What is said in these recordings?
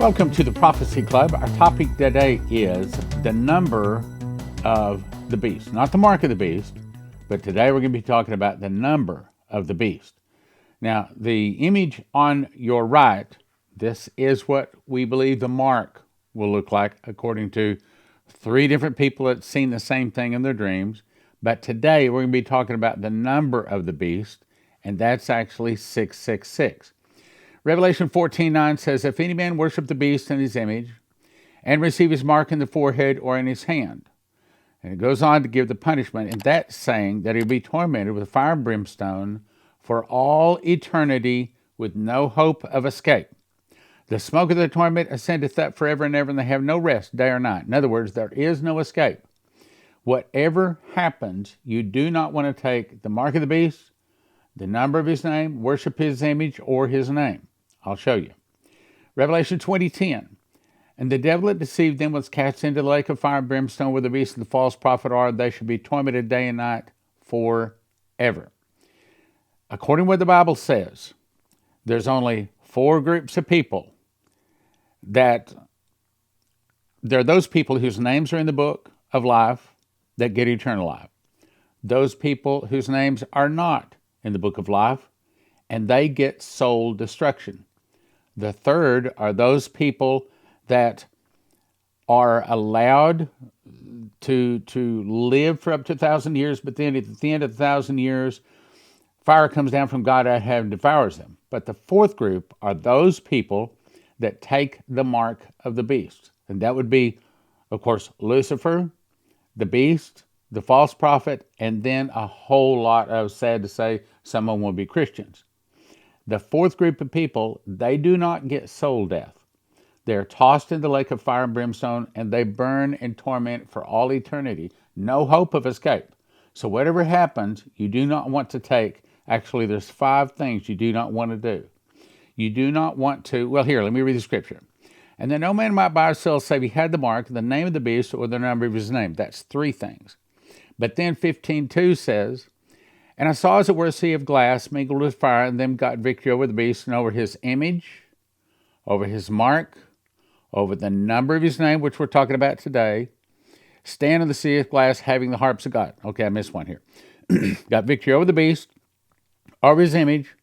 Welcome to the Prophecy Club. Our topic today is the number of the beast. Not the mark of the beast, but today we're going to be talking about the number of the beast. Now, the image on your right, this is what we believe the mark will look like according to 3 different people that seen the same thing in their dreams. But today we're going to be talking about the number of the beast, and that's actually 666. Revelation 14:9 says, "If any man worship the beast in his image and receive his mark in the forehead or in his hand." And it goes on to give the punishment, and that's saying that he'll be tormented with fire and brimstone for all eternity with no hope of escape. The smoke of their torment ascendeth up forever and ever, and they have no rest day or night. In other words, there is no escape. Whatever happens, you do not want to take the mark of the beast, the number of his name, worship his image or his name. I'll show you. Revelation 20:10. "And the devil that deceived them was cast into the lake of fire and brimstone where the beast and the false prophet are. They shall be tormented day and night forever." According to what the Bible says, there's only 4 groups of people that there are those people whose names are in the book of life that get eternal life. Those people whose names are not in the book of life, and they get soul destruction. The third are those people that are allowed to live for up to 1,000 years, but then at the end of 1,000 years, fire comes down from God and devours them. But the 4th group are those people that take the mark of the beast. And that would be, of course, Lucifer, the beast, the false prophet, and then a whole lot of, sad to say, some of them will be Christians. The 4th group of people, they do not get soul death. They're tossed in the lake of fire and brimstone, and they burn in torment for all eternity. No hope of escape. So whatever happens, you do not want to take. Actually, there's 5 things you do not want to do. You do not want to, well, here, let me read the scripture. "And then no man might buy or sell save he had the mark, the name of the beast, or the number of his name." That's 3 things. But then 15:2 says, "And I saw as it were a sea of glass mingled with fire, and them got victory over the beast and over his image, over his mark, over the number of his name," which we're talking about today, "stand in the sea of glass having the harps of God." Okay, I missed one here. Got victory over the beast, over his image,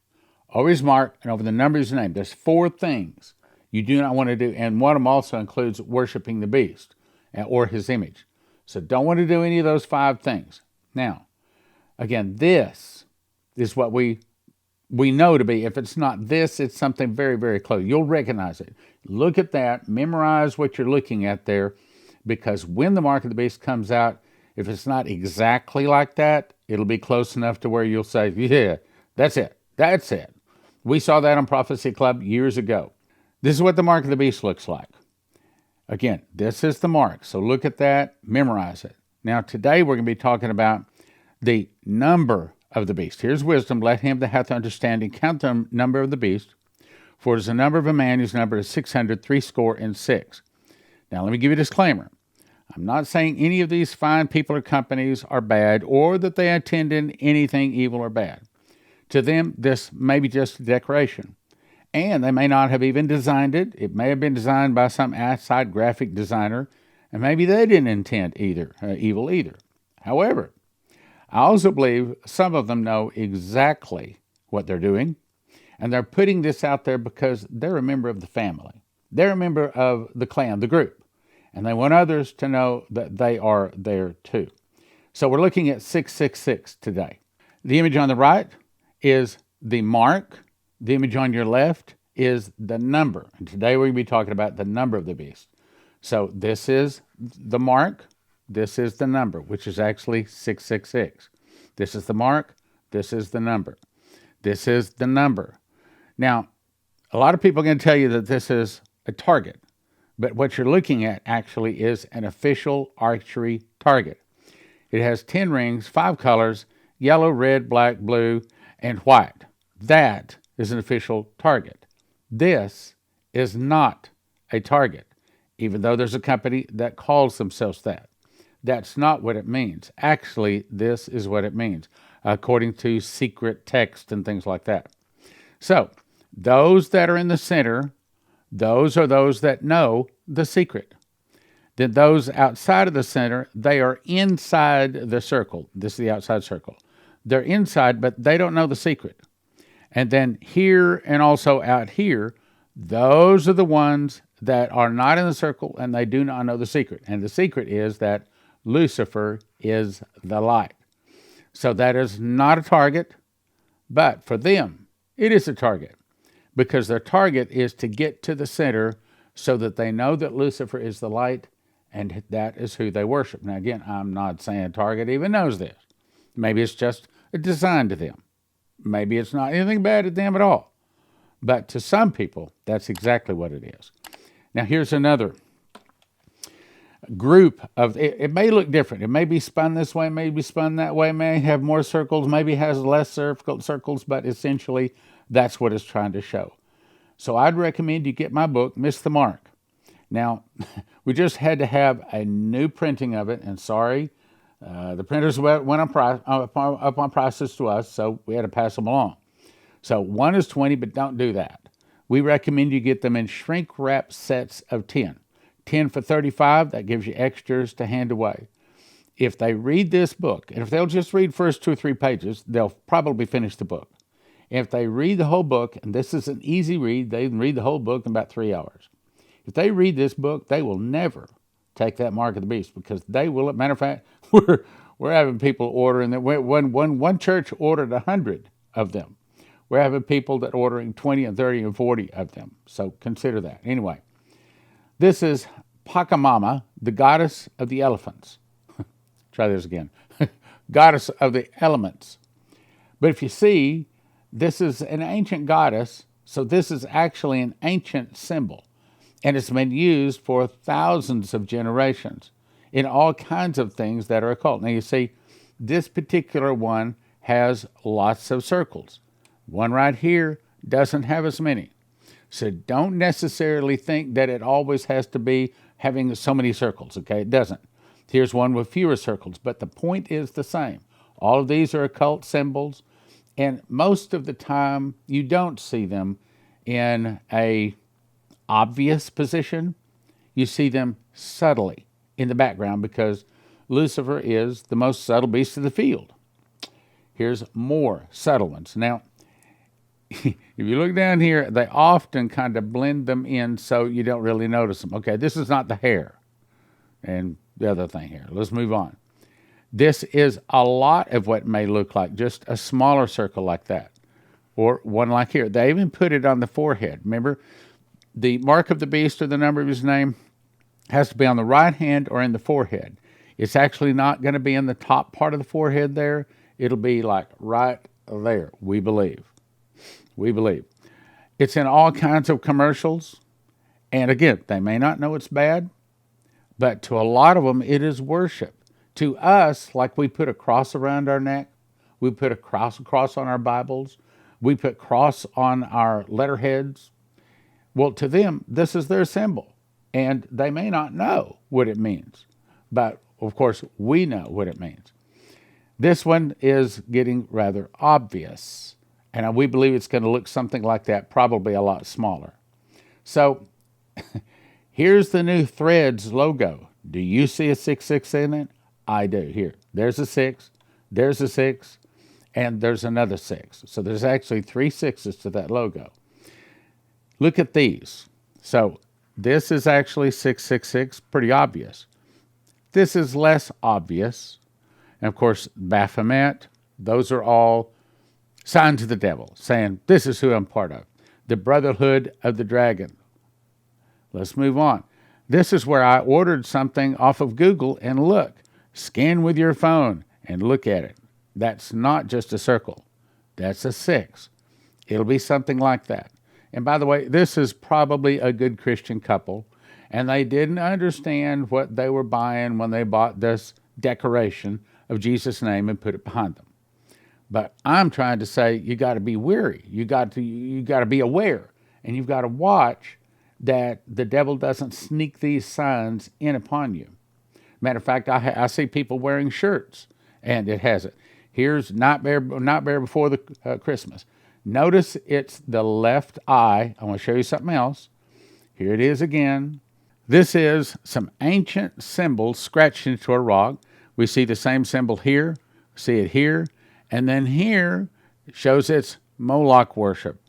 over his mark, and over the number of his name. There's 4 things you do not want to do, and one of them also includes worshiping the beast or his image. So don't want to do any of those 5 things. Now, again, this is what we know to be. If it's not this, it's something very, very close. You'll recognize it. Look at that. Memorize what you're looking at there, because when the mark of the beast comes out, if it's not exactly like that, it'll be close enough to where you'll say, yeah, that's it. That's it. We saw that on Prophecy Club years ago. This is what the mark of the beast looks like. Again, this is the mark. So look at that, memorize it. Now, today we're going to be talking about the number of the beast. "Here's wisdom. Let him that hath understanding count the number of the beast. For it is the number of a man whose number is 666. Now, let me give you a disclaimer. I'm not saying any of these fine people or companies are bad, or that they intend in anything evil or bad. To them, this may be just a decoration. And they may not have even designed it. It may have been designed by some outside graphic designer, and maybe they didn't intend evil either. However, I also believe some of them know exactly what they're doing, and they're putting this out there because they're a member of the family. They're a member of the clan, the group, and they want others to know that they are there too. So we're looking at 666 today. The image on the right is the mark. The image on your left is the number. And today we're going to be talking about the number of the beast. So this is the mark. This is the number, which is actually 666. This is the mark. This is the number. This is the number. Now, a lot of people are going to tell you that this is a target. But what you're looking at actually is an official archery target. It has 10 rings, 5 colors, yellow, red, black, blue, and white. That is an official target. This is not a target, even though there's a company that calls themselves that. That's not what it means. Actually, this is what it means, according to secret text and things like that. So, those that are in the center, Those are those that know the secret. Then those outside of the center, they are inside the circle. This is the outside circle. They're inside, but they don't know the secret. And then here and also out here, those are the ones that are not in the circle and they do not know the secret. And the secret is that Lucifer is the light. So that is not a target, but for them, it is a target because their target is to get to the center so that they know that Lucifer is the light and that is who they worship. Now, again, I'm not saying target even knows this. Maybe it's just a design to them. Maybe it's not anything bad to them at all. But to some people, that's exactly what it is. Now, here's another group of, it may look different. It may be spun this way, may be spun that way, may have more circles, maybe has less circles, but essentially that's what it's trying to show. So I'd recommend you get my book, Miss the Mark. Now, we just had to have a new printing of it, and sorry, the printers went up on prices to us, so we had to pass them along. So one is 20, but don't do that. We recommend you get them in shrink wrap sets of 10. 10 for $35, that gives you extras to hand away. If they read this book, and if they'll just read first 2 or 3 pages, they'll probably finish the book. If they read the whole book, and this is an easy read, they can read the whole book in about 3 hours. If they read this book, they will never take that mark of the beast because they will. Matter of fact, we're having people ordering that. One church ordered 100 of them. We're having people that are ordering 20 and 30 and 40 of them. So consider that. Anyway, this is Pachamama, the goddess of the elephants. Try this again. Goddess of the elements. But if you see, this is an ancient goddess, so this is actually an ancient symbol. And it's been used for thousands of generations in all kinds of things that are occult. Now you see, this particular one has lots of circles. One right here doesn't have as many. So don't necessarily think that it always has to be having so many circles, okay? It doesn't. Here's one with fewer circles, but the point is the same. All of these are occult symbols, and most of the time you don't see them in a obvious position. You see them subtly in the background because Lucifer is the most subtle beast of the field. Here's more subtle ones. Now, if you look down here, they often kind of blend them in so you don't really notice them. Okay, this is not the hair and the other thing here. Let's move on. This is a lot of what may look like just a smaller circle like that, or one like here. They even put it on the forehead. Remember, the mark of the beast or the number of his name has to be on the right hand or in the forehead. It's actually not going to be in the top part of the forehead there. It'll be like right there, we believe. We believe. It's in all kinds of commercials. And again, they may not know it's bad, but to a lot of them, it is worship. To us, like we put a cross around our neck, we put a cross on our Bibles, we put cross on our letterheads. Well, to them, this is their symbol. And they may not know what it means. But, of course, we know what it means. This one is getting rather obvious. And we believe it's going to look something like that, probably a lot smaller. So, here's the new Threads logo. Do you see a 666 in it? I do. Here, there's a 6, there's a 6, and there's another 6. So there's actually 3 6s to that logo. Look at these. So this is actually 666, pretty obvious. This is less obvious. And of course, Baphomet, those are all signs of the devil, saying, this is who I'm part of. The Brotherhood of the Dragon. Let's move on. This is where I ordered something off of Google, and look, scan with your phone and look at it. That's not just a circle. That's a 6. It'll be something like that. And by the way, this is probably a good Christian couple, and they didn't understand what they were buying when they bought this decoration of Jesus' name and put it behind them. But I'm trying to say you got to be wary. You got to be aware, and you've got to watch that the devil doesn't sneak these signs in upon you. Matter of fact, I see people wearing shirts, and it has it. Here's Nightmare Before the Christmas. Notice it's the left eye. I want to show you something else. Here it is again. This is some ancient symbols scratched into a rock. We see the same symbol here, see it here, and then here it shows it's Moloch worship.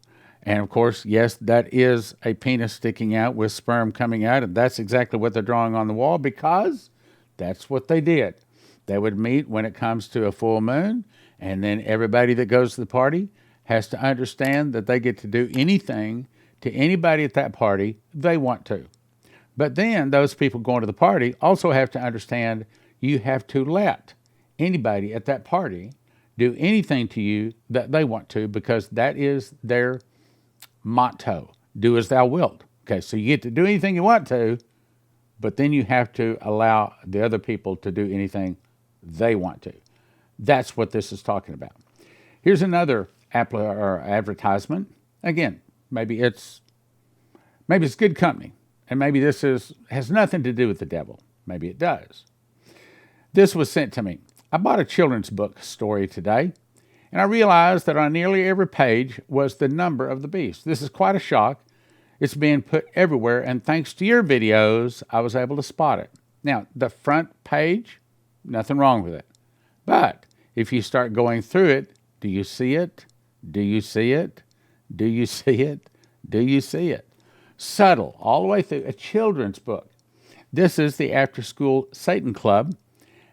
And of course, yes, that is a penis sticking out with sperm coming out, and that's exactly what they're drawing on the wall because that's what they did. They would meet when it comes to a full moon, and then everybody that goes to the party has to understand that they get to do anything to anybody at that party they want to. But then those people going to the party also have to understand you have to let anybody at that party do anything to you that they want to, because that is their motto. Do as thou wilt. Okay, so you get to do anything you want to, but then you have to allow the other people to do anything they want to. That's what this is talking about. Here's another advertisement. Again, maybe it's good company, and maybe this has nothing to do with the devil. Maybe it does. This was sent to me. I bought a children's book story today, and I realized that on nearly every page was the number of the beast. This is quite a shock. It's being put everywhere, and thanks to your videos, I was able to spot it. Now, the front page, nothing wrong with it. But if you start going through it, do you see it? Do you see it? Do you see it? Do you see it? Subtle, all the way through, a children's book. This is the After School Satan Club.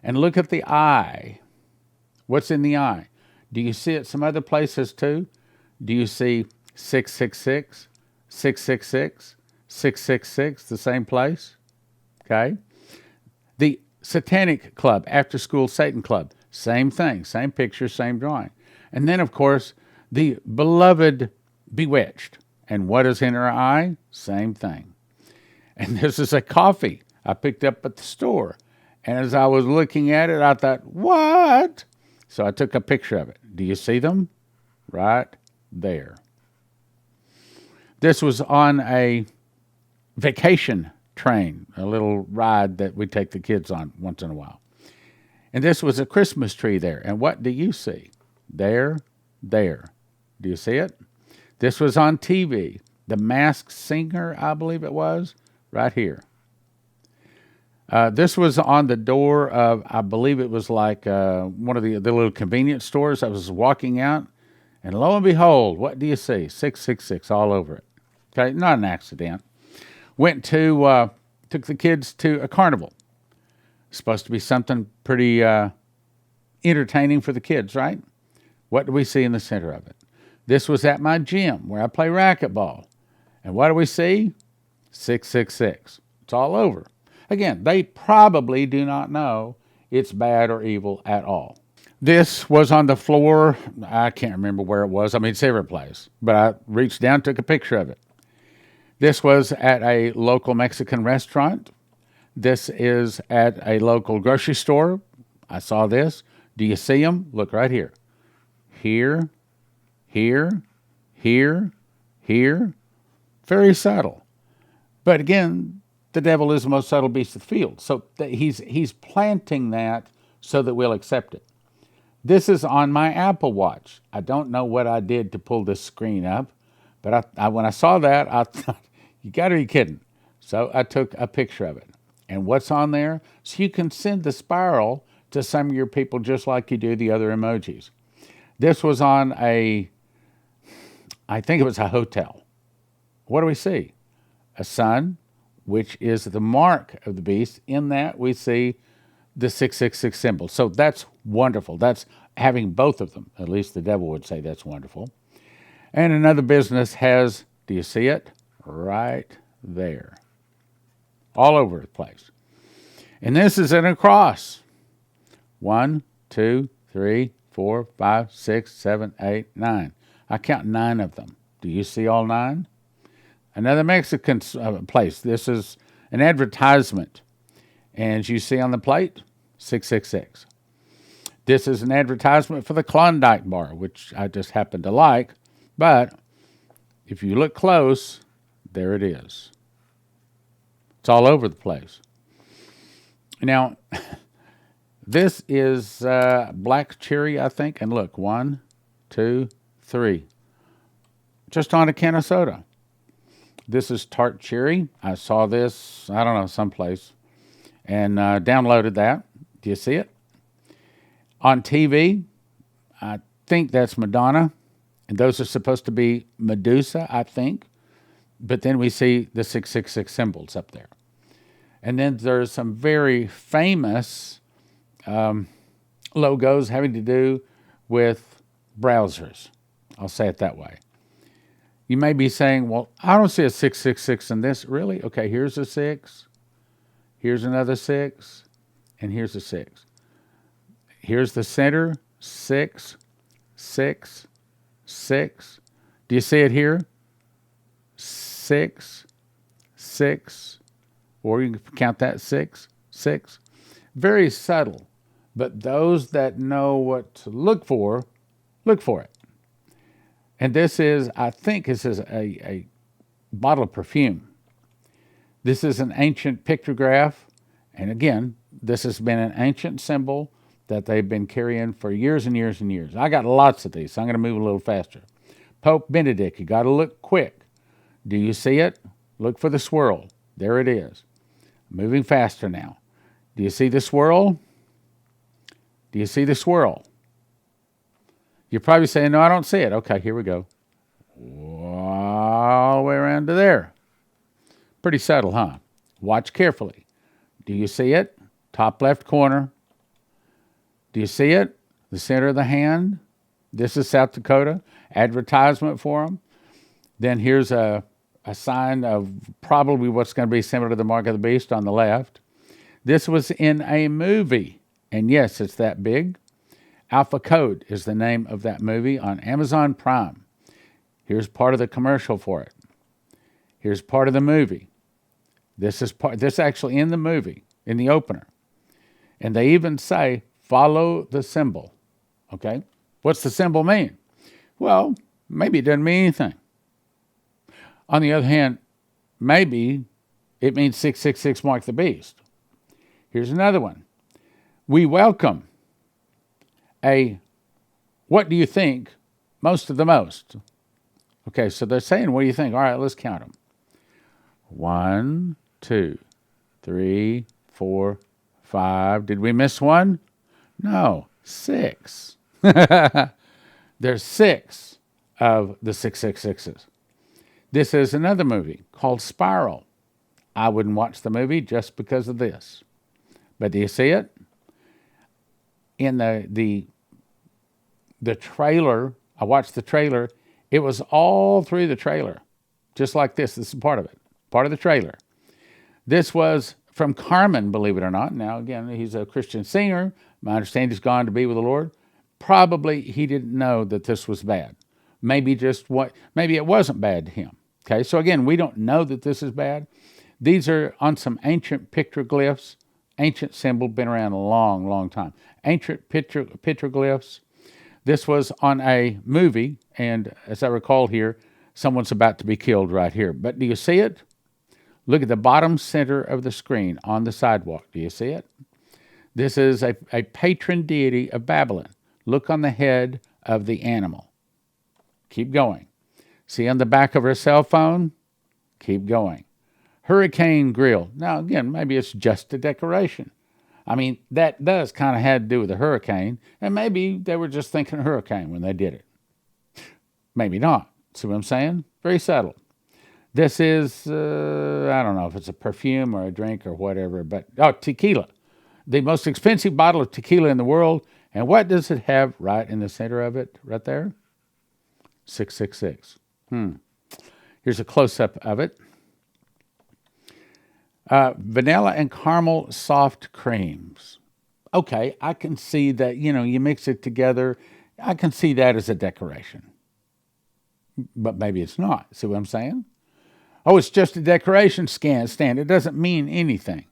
And look at the eye. What's in the eye? Do you see it some other places too? Do you see 666, 666, 666, the same place? Okay. The Satanic Club, After School Satan Club, same thing, same picture, same drawing. And then, of course, the beloved Bewitched. And what is in her eye? Same thing. And this is a coffee I picked up at the store. And as I was looking at it, I thought, what? So I took a picture of it. Do you see them? Right there. This was on a vacation train, a little ride that we take the kids on once in a while. And this was a Christmas tree there. And what do you see? There. Do you see it? This was on TV. The Masked Singer, I believe it was, right here. This was on the door of, I believe it was like one of the little convenience stores. I was walking out, and lo and behold, what do you see? 666 all over it. Okay, not an accident. Took the kids to a carnival. Supposed to be something pretty entertaining for the kids, right? What do we see in the center of it? This was at my gym where I play racquetball. And what do we see? 666. It's all over. Again, they probably do not know it's bad or evil at all. This was on the floor. I can't remember where it was. I mean, it's every place. But I reached down, took a picture of it. This was at a local Mexican restaurant. This is at a local grocery store. I saw this. Do you see them? Look right here. Here, here, here, here. Very subtle. But again, the devil is the most subtle beast of the field. So he's planting that so that we'll accept it. This is on my Apple Watch. I don't know what I did to pull this screen up, but when I saw that, I thought, you got to be kidding. So I took a picture of it. And what's on there? So you can send the spiral to some of your people just like you do the other emojis. This was on I think it was a hotel. What do we see? A sun, which is the mark of the beast. In that, we see the 666 symbol. So that's wonderful. That's having both of them. At least the devil would say that's wonderful. And another business has, do you see it? Right there. All over the place. And this is in a cross. 1, 2, 3, 4, 5, 6, 7, 8, 9. I count 9 of them. Do you see all 9? Another Mexican place. This is an advertisement. And as you see on the plate, 666. This is an advertisement for the Klondike bar, which I just happen to like. But if you look close, there it is. It's all over the place. Now, this is black cherry, I think. And look, 1, 2, 3. Just on a can of soda. This is tart cherry. I saw this, I don't know, someplace, and downloaded that. Do you see it? On TV, I think that's Madonna, and those are supposed to be Medusa, I think. But then we see the 666 symbols up there. And then there's some very famous logos having to do with browsers. I'll say it that way. You may be saying, well, I don't see a 666 in this. Really? Okay, here's a 6. Here's another 6. And here's a 6. Here's the center. 6, 6, 6. Do you see it here? 6, 6. Or you can count that 6, 6. Very subtle. But those that know what to look for it. And this is, I think this is a bottle of perfume. This is an ancient pictograph. And again, this has been an ancient symbol that they've been carrying for years and years and years. I got lots of these, so I'm going to move a little faster. Pope Benedict, you got to look quick. Do you see it? Look for the swirl. There it is. Moving faster now. Do you see the swirl? Do you see the swirl? You're probably saying, no, I don't see it. Okay, here we go. All the way around to there. Pretty subtle, huh? Watch carefully. Do you see it? Top left corner. Do you see it? The center of the hand. This is South Dakota. Advertisement for them. Then here's a sign of probably what's going to be similar to the mark of the beast on the left. This was in a movie. And yes, it's that big. Alpha Code is the name of that movie on Amazon Prime. Here's part of the commercial for it. Here's part of the movie. This is actually in the movie, in the opener. And they even say, follow the symbol. Okay? What's the symbol mean? Well, maybe it doesn't mean anything. On the other hand, maybe it means 666 mark the beast. Here's another one. We welcome what do you think most of the most? Okay, so they're saying, what do you think? All right, let's count them. 1, 2, 3, 4, 5. Did we miss one? No, 6. There's 6 of the 666s. This is another movie called Spiral. I wouldn't watch the movie just because of this. But do you see it? In the trailer, I watched the trailer. It was all through the trailer, just like this. This is part of it, part of the trailer. This was from Carmen, believe it or not. Now, again, he's a Christian singer. My understanding he's gone to be with the Lord. Probably he didn't know that this was bad. Maybe it wasn't bad to him. Okay, so again, we don't know that this is bad. These are on some ancient petroglyphs. Ancient symbol, been around a long, long time. Ancient petroglyphs. This was on a movie, and as I recall here, someone's about to be killed right here. But do you see it? Look at the bottom center of the screen on the sidewalk. Do you see it? This is a patron deity of Babylon. Look on the head of the animal. Keep going. See on the back of her cell phone? Keep going. Hurricane grill. Now, again, maybe it's just a decoration. I mean, that does kind of have to do with a hurricane, and maybe they were just thinking hurricane when they did it. Maybe not. See what I'm saying? Very subtle. This is, I don't know if it's a perfume or a drink or whatever, but, tequila. The most expensive bottle of tequila in the world, and what does it have right in the center of it, right there? 666. Here's a close-up of it. Vanilla and caramel soft creams. Okay, I can see that, you mix it together. I can see that as a decoration. But maybe it's not. See what I'm saying? Oh, it's just a decoration stand. It doesn't mean anything.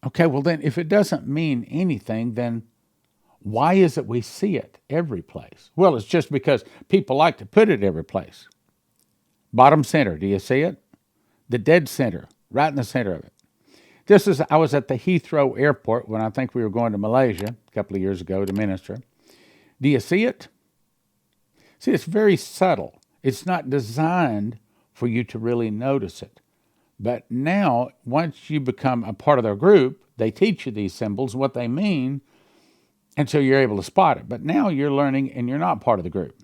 Okay, well then, if it doesn't mean anything, then why is it we see it every place? Well, it's just because people like to put it every place. Bottom center, do you see it? The dead center. Right in the center of it. I was at the Heathrow Airport when I think we were going to Malaysia a couple of years ago to minister. Do you see it? See, it's very subtle. It's not designed for you to really notice it. But now, once you become a part of their group, they teach you these symbols, what they mean, and so you're able to spot it. But now you're learning and you're not part of the group.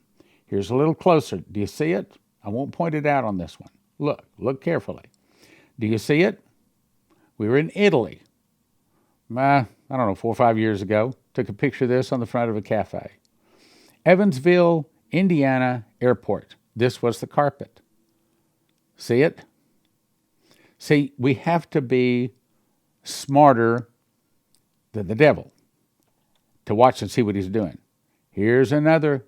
Here's a little closer. Do you see it? I won't point it out on this one. Look carefully. Do you see it? We were in Italy, I don't know, 4 or 5 years ago. Took a picture of this on the front of a cafe. Evansville, Indiana airport. This was the carpet. See it? See, we have to be smarter than the devil to watch and see what he's doing. Here's another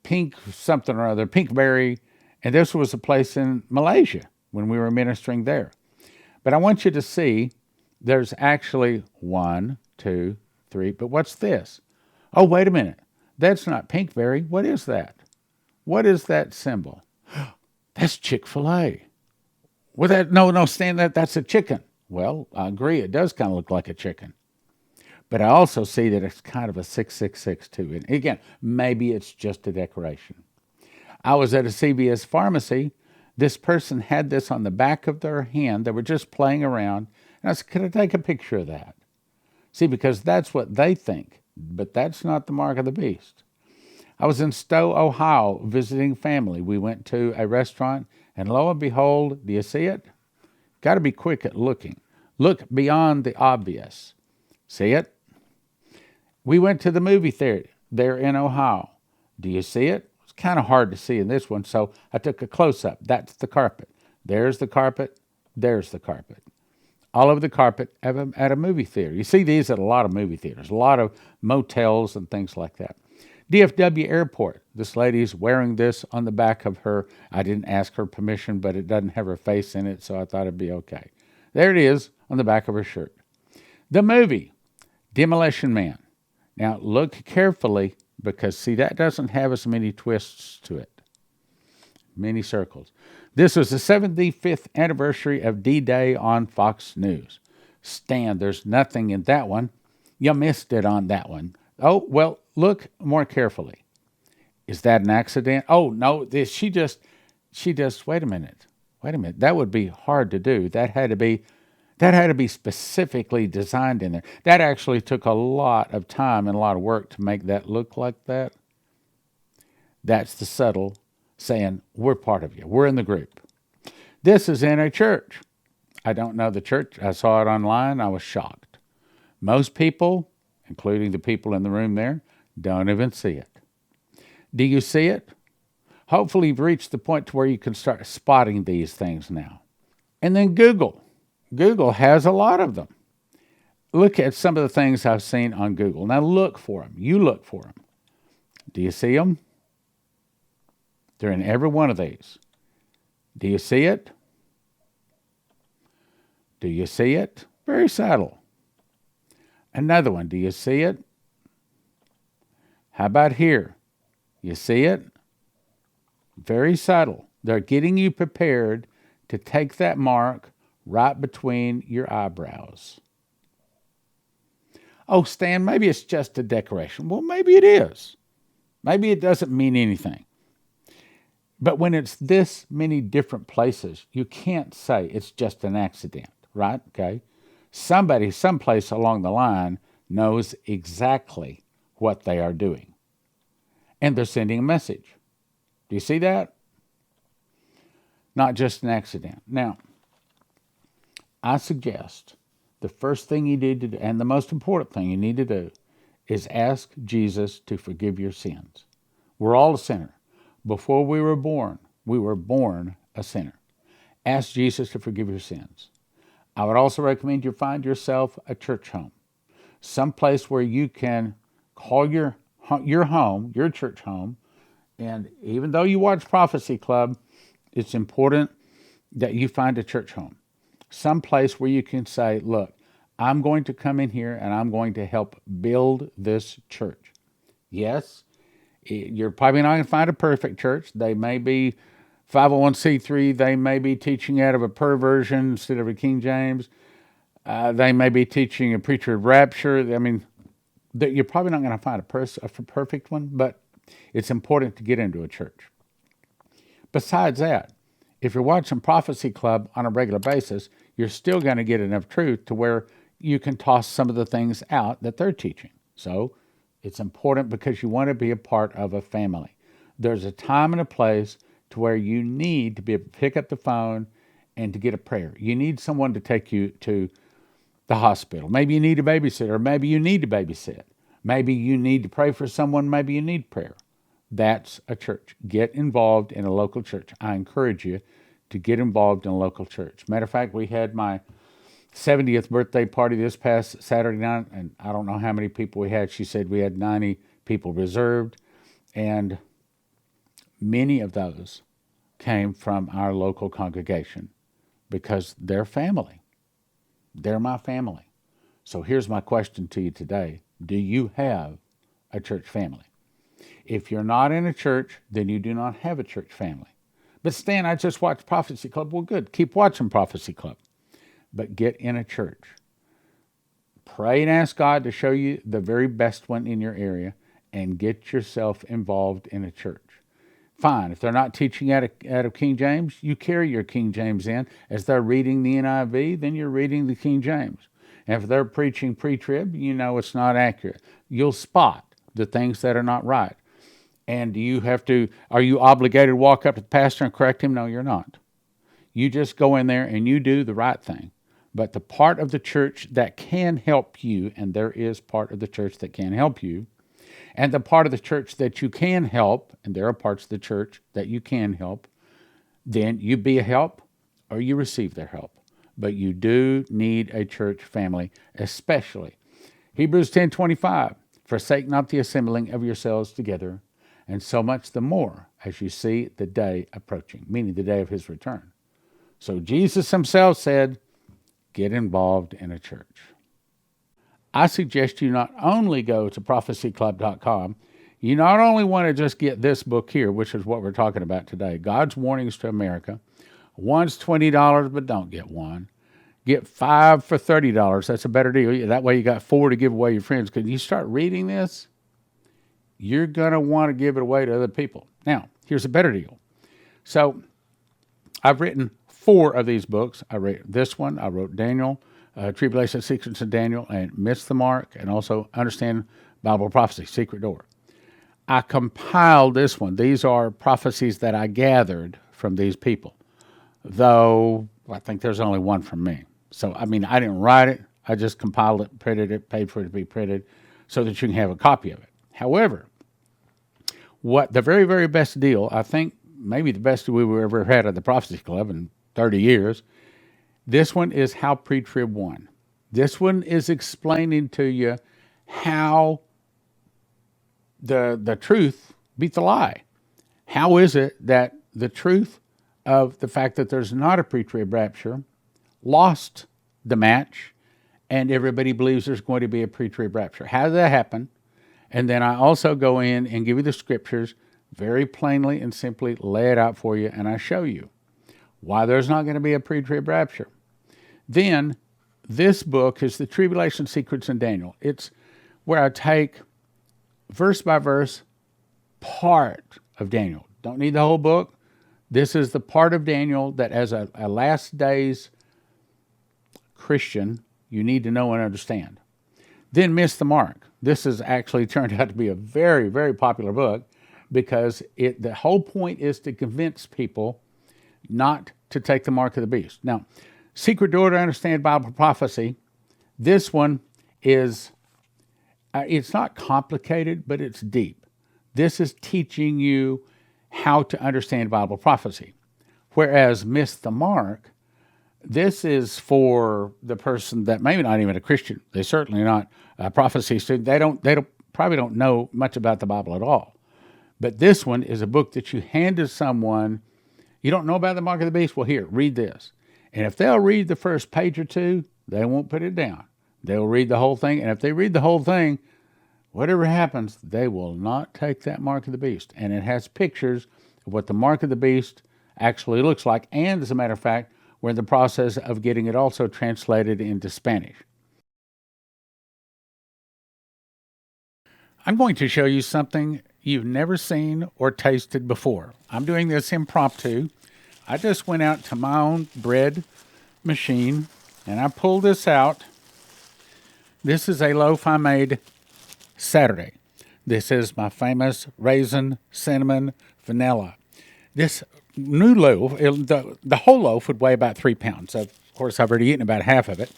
pink something or other, pinkberry, and this was a place in Malaysia when we were ministering there. But I want you to see there's actually 1, 2, 3, but what's this? Oh, wait a minute. That's not pinkberry. What is that? What is that symbol? That's Chick-fil-A. Well, no, Stan, that's a chicken. Well, I agree. It does kind of look like a chicken. But I also see that it's kind of a 666 too. And again, maybe it's just a decoration. I was at a CVS pharmacy. This person had this on the back of their hand. They were just playing around. And I said, could I take a picture of that? See, because that's what they think. But that's not the mark of the beast. I was in Stowe, Ohio, visiting family. We went to a restaurant, and lo and behold, do you see it? Got to be quick at looking. Look beyond the obvious. See it? We went to the movie theater there in Ohio. Do you see it? It's kind of hard to see in this one, so I took a close-up. That's the carpet. There's the carpet. There's the carpet. All over the carpet at a movie theater. You see these at a lot of movie theaters, a lot of motels and things like that. DFW Airport. This lady's wearing this on the back of her. I didn't ask her permission, but it doesn't have her face in it, so I thought it'd be okay. There it is on the back of her shirt. The movie, Demolition Man. Now, look carefully because, see, that doesn't have as many twists to it. Many circles. This was the 75th anniversary of D-Day on Fox News. Stan, there's nothing in that one. You missed it on that one. Oh, well, look more carefully. Is that an accident? Oh, no, she just, wait a minute. That would be hard to do. That had to be specifically designed in there. That actually took a lot of time and a lot of work to make that look like that. That's the subtle saying, we're part of you. We're in the group. This is in a church. I don't know the church. I saw it online. I was shocked. Most people, including the people in the room there, don't even see it. Do you see it? Hopefully you've reached the point to where you can start spotting these things now. And then Google. Google has a lot of them. Look at some of the things I've seen on Google. Now look for them. You look for them. Do you see them? They're in every one of these. Do you see it? Do you see it? Very subtle. Another one. Do you see it? How about here? You see it? Very subtle. They're getting you prepared to take that mark right between your eyebrows. Oh, Stan, maybe it's just a decoration. Well, maybe it is. Maybe it doesn't mean anything. But when it's this many different places, you can't say it's just an accident, right? Okay. Somebody, someplace along the line knows exactly what they are doing. And they're sending a message. Do you see that? Not just an accident. Now, I suggest the first thing you need to do, and the most important thing you need to do, is ask Jesus to forgive your sins. We're all a sinner. Before we were born a sinner. Ask Jesus to forgive your sins. I would also recommend you find yourself a church home, someplace where you can call your home, your church home. And even though you watch Prophecy Club, it's important that you find a church home, someplace where you can say, look, I'm going to come in here and I'm going to help build this church. Yes, you're probably not going to find a perfect church. They may be 501c3. They may be teaching out of a perversion instead of a King James. They may be teaching a preacher of rapture. I mean, you're probably not going to find a perfect one, but it's important to get into a church. Besides that, if you're watching Prophecy Club on a regular basis, you're still going to get enough truth to where you can toss some of the things out that they're teaching. So it's important because you want to be a part of a family. There's a time and a place to where you need to be able to pick up the phone and to get a prayer. You need someone to take you to the hospital. Maybe you need a babysitter, or maybe you need to babysit. Maybe you need to pray for someone, maybe you need prayer. That's a church. Get involved in a local church. I encourage you to get involved in a local church. Matter of fact, we had my 70th birthday party this past Saturday night, and I don't know how many people we had. She said we had 90 people reserved, and many of those came from our local congregation because they're family. They're my family. So here's my question to you today. Do you have a church family? If you're not in a church, then you do not have a church family. But Stan, I just watched Prophecy Club. Well, good. Keep watching Prophecy Club. But get in a church. Pray and ask God to show you the very best one in your area and get yourself involved in a church. Fine. If they're not teaching out of King James, you carry your King James in. As they're reading the NIV, then you're reading the King James. And if they're preaching pre-trib, you know it's not accurate. You'll spot the things that are not right. And are you obligated to walk up to the pastor and correct him? No, you're not. You just go in there and you do the right thing. But the part of the church that can help you, and there is part of the church that can help you, and the part of the church that you can help, and there are parts of the church that you can help, then you be a help or you receive their help. But you do need a church family, especially. Hebrews 10:25, forsake not the assembling of yourselves together, and so much the more as you see the day approaching, meaning the day of his return. So Jesus himself said, get involved in a church. I suggest you not only go to prophecyclub.com, you not only want to just get this book here, which is what we're talking about today, God's Warnings to America. One's $20, but don't get one. Get 5 for $30. That's a better deal. That way you got 4 to give away your friends. Because you start reading this, you're going to want to give it away to other people. Now, here's a better deal. So I've written 4 of these books. I wrote this one. I wrote Daniel, Tribulation Secrets of Daniel, and Miss the Mark, and also Understand Bible Prophecy, Secret Door. I compiled this one. These are prophecies that I gathered from these people, though I think there's only one from me. So, I didn't write it. I just compiled it, printed it, paid for it to be printed so that you can have a copy of it. However, what the very, very best deal, I think maybe the best we ever had at the Prophecy Club in 30 years, this one is How Pre-Trib Won. This one is explaining to you how the truth beat the lie. How is it that the truth of the fact that there's not a pre-trib rapture lost the match, and everybody believes there's going to be a pre-trib rapture? How did that happen? And then I also go in and give you the scriptures very plainly and simply, lay it out for you, and I show you why there's not going to be a pre-trib rapture. Then this book is the Tribulation Secrets in Daniel. It's where I take verse by verse part of Daniel. Don't need the whole book. This is the part of Daniel that as a last days Christian, you need to know and understand. Then Miss the Mark. This has actually turned out to be a very, very popular book because the whole point is to convince people not to take the mark of the beast. Now, Secret Door to Understand Bible Prophecy, this one is, it's not complicated, but it's deep. This is teaching you how to understand Bible prophecy. Whereas Miss the Mark, this is for the person that maybe not even a Christian. They're certainly not a prophecy student. They probably don't know much about the Bible at all. But this one is a book that you hand to someone. You don't know about the mark of the beast? Well, here, read this. And if they'll read the first page or two, they won't put it down. They'll read the whole thing. And if they read the whole thing, whatever happens, they will not take that mark of the beast. And it has pictures of what the mark of the beast actually looks like. And as a matter of fact, we're in the process of getting it also translated into Spanish. I'm going to show you something you've never seen or tasted before. I'm doing this impromptu. I just went out to my own bread machine and I pulled this out. This is a loaf I made Saturday. This is my famous raisin, cinnamon, vanilla. This new loaf, the whole loaf would weigh about 3 pounds. Of course, I've already eaten about half of it.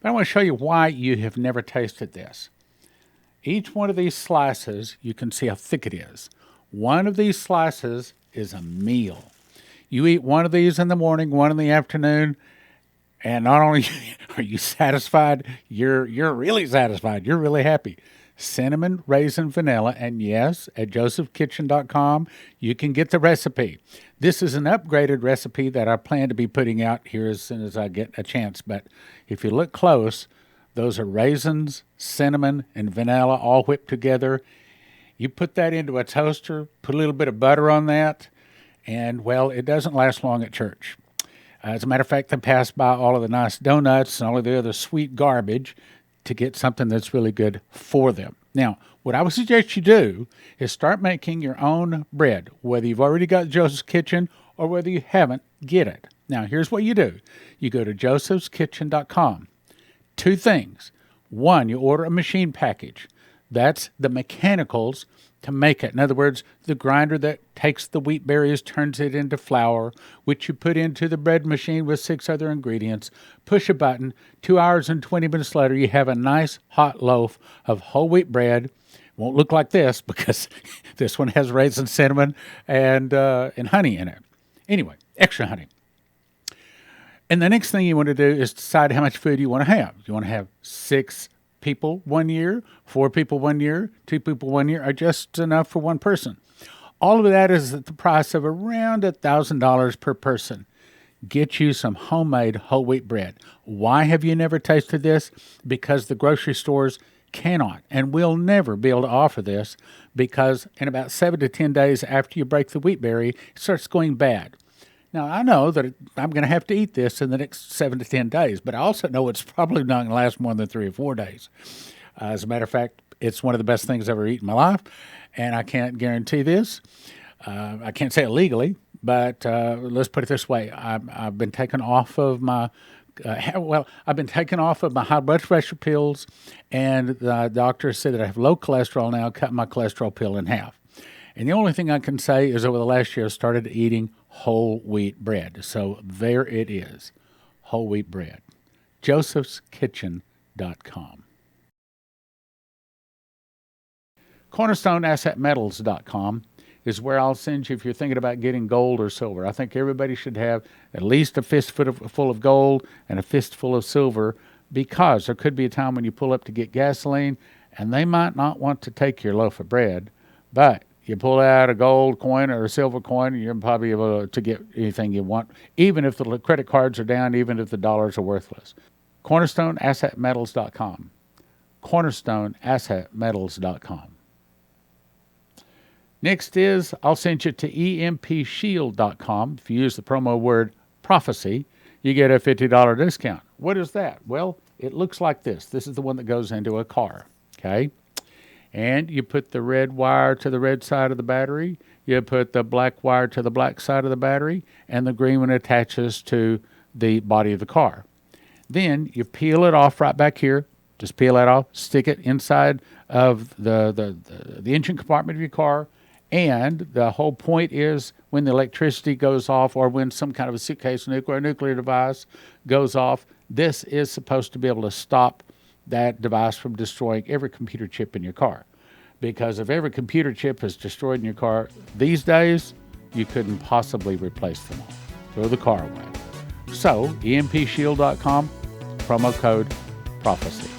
But I want to show you why you have never tasted this. Each one of these slices, you can see how thick it is. One of these slices is a meal. You eat one of these in the morning, one in the afternoon, and not only are you satisfied, you're really satisfied. You're really happy. Cinnamon, raisin, vanilla, and yes, at josephkitchen.com, you can get the recipe. This is an upgraded recipe that I plan to be putting out here as soon as I get a chance. But if you look close, those are raisins, cinnamon, and vanilla all whipped together. You put that into a toaster, put a little bit of butter on that, and, well, it doesn't last long at church. As a matter of fact, they pass by all of the nice donuts and all of the other sweet garbage to get something that's really good for them. Now, what I would suggest you do is start making your own bread, whether you've already got Joseph's Kitchen or whether you haven't, get it. Now, here's what you do. You go to josephskitchen.com. 2 things. 1, you order a machine package. That's the mechanicals to make it. In other words, the grinder that takes the wheat berries, turns it into flour, which you put into the bread machine with 6 other ingredients. Push a button. 2 hours and 20 minutes later, you have a nice hot loaf of whole wheat bread. Won't look like this because this one has raisin, cinnamon, and honey in it. Anyway, extra honey. And the next thing you want to do is decide how much food you want to have. You want to have 6 people 1 year, 4 people 1 year, 2 people 1 year, or just enough for 1 person. All of that is at the price of around $1,000 per person. Get you some homemade whole wheat bread. Why have you never tasted this? Because the grocery stores cannot and will never be able to offer this, because in about 7 to 10 days after you break the wheat berry, it starts going bad. Now, I know that I'm going to have to eat this in the next 7 to 10 days, but I also know it's probably not going to last more than 3 or 4 days. As a matter of fact, it's one of the best things I've ever eaten in my life, and I can't guarantee this. I can't say it legally, but let's put it this way. I've been taken off of my I've been taken off of my high blood pressure pills, and the doctor said that I have low cholesterol now, cut my cholesterol pill in half. And the only thing I can say is over the last year, I started eating whole wheat bread. So there it is, whole wheat bread. josephskitchen.com. CornerstoneAssetMetals.com is where I'll send you if you're thinking about getting gold or silver. I think everybody should have at least a fistful of gold and a fistful of silver, because there could be a time when you pull up to get gasoline and they might not want to take your loaf of bread, but you pull out a gold coin or a silver coin, and you're probably able to get anything you want, even if the credit cards are down, even if the dollars are worthless. CornerstoneAssetMetals.com. CornerstoneAssetMetals.com. Next is, I'll send you to EMPShield.com. If you use the promo word prophecy, you get a $50 discount. What is that? Well, it looks like this. This is the one that goes into a car, okay? And you put the red wire to the red side of the battery, you put the black wire to the black side of the battery, and the green one attaches to the body of the car. Then you peel it off right back here. Just peel that off, stick it inside of the engine compartment of your car. And the whole point is, when the electricity goes off, or when some kind of a suitcase or nuclear device goes off, this is supposed to be able to stop that device from destroying every computer chip in your car. Because if every computer chip is destroyed in your car these days, you couldn't possibly replace them all. Throw the car away. So, EMPShield.com, promo code prophecy.